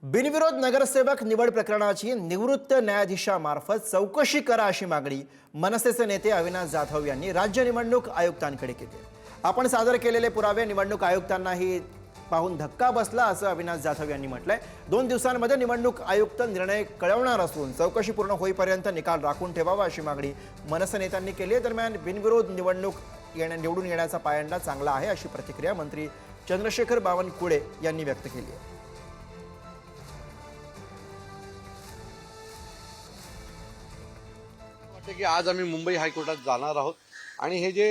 बिनविरोध नगरसेवक निवड प्रकरणाची निवृत्त न्यायाधीशामार्फत चौकशी करा अशी मागणी मनसेचे नेते अविनाश जाधव यांनी राज्य निवडणूक आयुक्तांकडे केली आहे। आपण सादर केलेले पुरावे निवडणूक आयुक्तांनाही पाहून धक्का बसला असं अविनाश जाधव यांनी म्हटलंय। 2 दिवसांमध्ये निवडणूक आयुक्त निर्णय कळवणार असून चौकशी पूर्ण होईपर्यंत निकाल राखून ठेवावा अशी मागणी मनसे नेत्यांनी केली आहे। दरम्यान बिनविरोध निवडून येण्याचा पायंडा चांगला आहे अशी प्रतिक्रिया मंत्री चंद्रशेखर बावनकुळे यांनी व्यक्त केली आहे। की आज आम्ही मुंबई हायकोर्टात जाणार आहोत आणि हे जे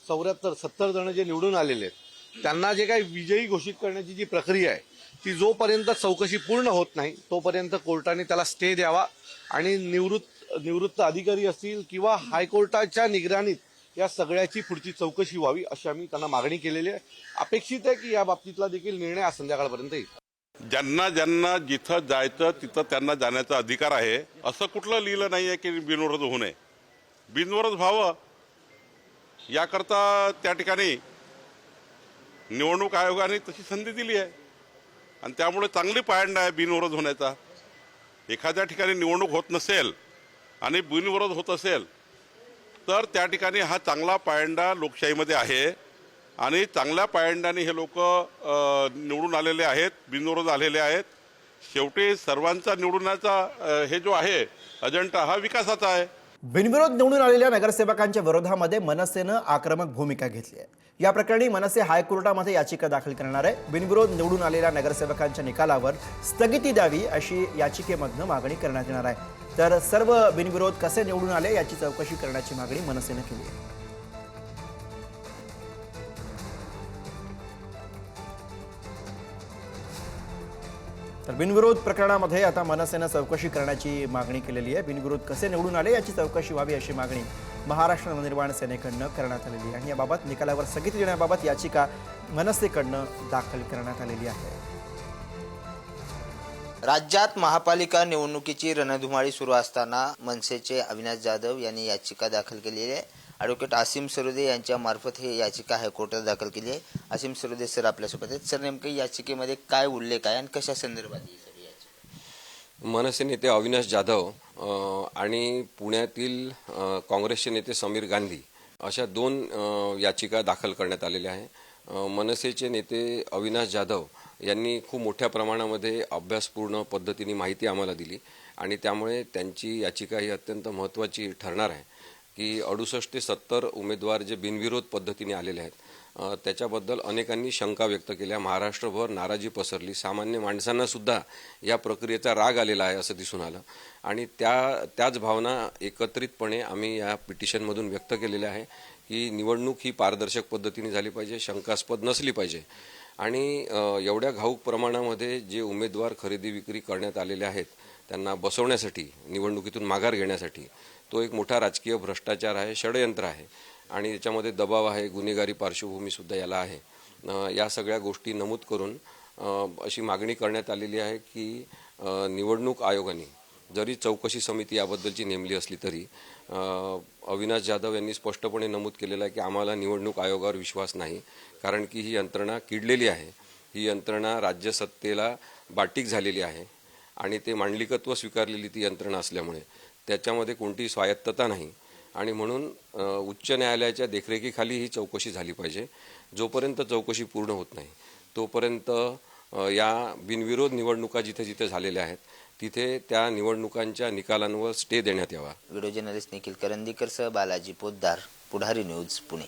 74-70 जण जे निवडून आलेले आहेत त्यांना जे काही विजयी घोषित करण्याची जी प्रक्रिया आहे ती जोपर्यंत चौकशी पूर्ण होत नाही तोपर्यंत कोर्टाने त्याला स्टे द्यावा आणि निवृत्त अधिकारी असतील किंवा हायकोर्टाच्या निगराणीत या सगळ्याची पुढची चौकशी व्हावी अशी आम्ही त्यांना मागणी केलेली आहे। अपेक्षित आहे की या बाबतीतला देखील निर्णय आज संध्याकाळपर्यंत येईल। ज्यांना जिथं जायचं तिथं त्यांना जाण्याचा अधिकार आहे असं कुठलं लिहिलं नाही आहे की बिनविरोध होऊ नये। बिनविरोध व्हावं याकरता त्या ठिकाणी निवडणूक आयोगाने तशी संधी दिली आहे आणि त्यामुळे चांगली पायंडा आहे बिनविरोध होण्याचा। एखाद्या ठिकाणी निवडणूक होत नसेल आणि बिनविरोध होत असेल तर त्या ठिकाणी हा चांगला पायंडा लोकशाहीमध्ये आहे आणि चांगल्या पायंड्याने हे लोक निवडून आलेले आहेत, बिनविरोध आलेले आहेत। शेवटी सर्वांचा निवडण्याचा हे जो आहे अजेंडा हा विकासाचा आहे। बिनविरोध निवडून आलेल्या नगरसेवकांच्या विरोधामध्ये मनसेनं आक्रमक भूमिका घेतली आहे। या प्रकरणी मनसे हायकोर्टामध्ये याचिका दाखल करणार आहे। बिनविरोध निवडून आलेल्या नगरसेवकांच्या निकालावर स्थगिती द्यावी अशी याचिकेमधनं मागणी करण्यात येणार आहे। तर सर्व बिनविरोध कसे निवडून आले याची चौकशी करण्याची मागणी मनसेनं केली आहे। तर बिनविरोध प्रकरणामध्ये आता मनसेनं चौकशी करण्याची मागणी केलेली आहे। बिनविरोध कसे निवडून आले याची चौकशी व्हावी अशी मागणी महाराष्ट्र नवनिर्माण सेनेकडनं करण्यात आलेली आहे आणि याबाबत निकालावर स्थगिती देण्याबाबत याचिका मनसेकडनं दाखल करण्यात आलेली आहे। राज्यात महापालिका निवडणुकीची रणधुमाळी सुरू असताना मनसेचे अविनाश जाधव यांनी याचिका दाखल केलेली आहे। ॲडव्होकेट आसिम सरोदे यांच्या मार्फत ही याचिका हायकोर्टात दाखल केली आहे। आसिम सरोदे सर आपल्यासोबत आहेत। सर नेमकं याचिकेमध्ये काय उल्लेख आहे आणि कशा संदर्भात ही सर याचिका? मनसे नेते अविनाश जाधव आणि पुण्यातील काँग्रेसचे नेते समीर गांधी अशा 2 याचिका दाखल करण्यात आलेल्या आहे। मनसेचे नेते अविनाश जाधव यांनी खूप मोठ्या प्रमाणामध्ये अभ्यासपूर्ण पद्धतीने माहिती आम्हाला दिली आणि त्यामुळे त्यांची याचिका ही अत्यंत महत्त्वाची ठरणार आहे की 68 ते 70 उमेदवार जे बिनविरोध पद्धतीने आलेले आहेत त्याच्याबद्दल अनेकांनी शंका व्यक्त केल्या। महाराष्ट्रभर नाराजी पसरली, सामान्य माणसांना सुद्धा या प्रक्रियेचा राग आलेला आहे असं दिसून आलं आणि त्याच भावना एकत्रितपणे आम्ही या पिटिशनमधून व्यक्त केलेल्या आहे की निवडणूक ही पारदर्शक पद्धतीने झाली पाहिजे, शंकास्पद नसली पाहिजे आणि एवढ्या घाऊक प्रमाणामध्ये जे उमेदवार खरेदी विक्री करण्यात आलेले आहेत त्यांना बसवण्यासाठी, निवडणुकीतून माघार घेण्यासाठी तो एक मोठा राजकीय भ्रष्टाचार आहे, षडयंत्र आहे आणि याच्यामध्ये दबाव आहे, गुन्हेगारी पार्श्वभूमीसुद्धा याला आहे। या सगळ्या गोष्टी नमूद करून अशी मागणी करण्यात आलेली आहे की निवडणूक आयोगाने जरी चौकशी समिती याबद्दलची नेमली असली तरी अविनाश जाधव यांनी स्पष्टपणे नमूद केलेलं आहे की आम्हाला निवडणूक आयोगावर विश्वास नाही, कारण की ही यंत्रणा किडलेली आहे, ही यंत्रणा राज्य सत्तेला बाटीक झालेली आहे आणि ते मांडलिकत्व स्वीकारलेली ती यंत्रणा असल्यामुळे त्याच्यामध्ये कोणतीही स्वायत्तता नाही आणि म्हणून उच्च न्यायालयाच्या देखरेखीखाली ही चौकशी झाली पाहिजे। जोपर्यंत चौकशी पूर्ण होत नाही तोपर्यंत या बिनविरोध निवडणुका जिथे जिथे झालेल्या आहेत तिथे त्या निवडणुकांच्या निकालांवर स्टे देण्यात यावा। व्हिडिओ जर्नलिस्ट निखिल करंदीकर सह बालाजी पोद्दार, पुढारी न्यूज, पुणे।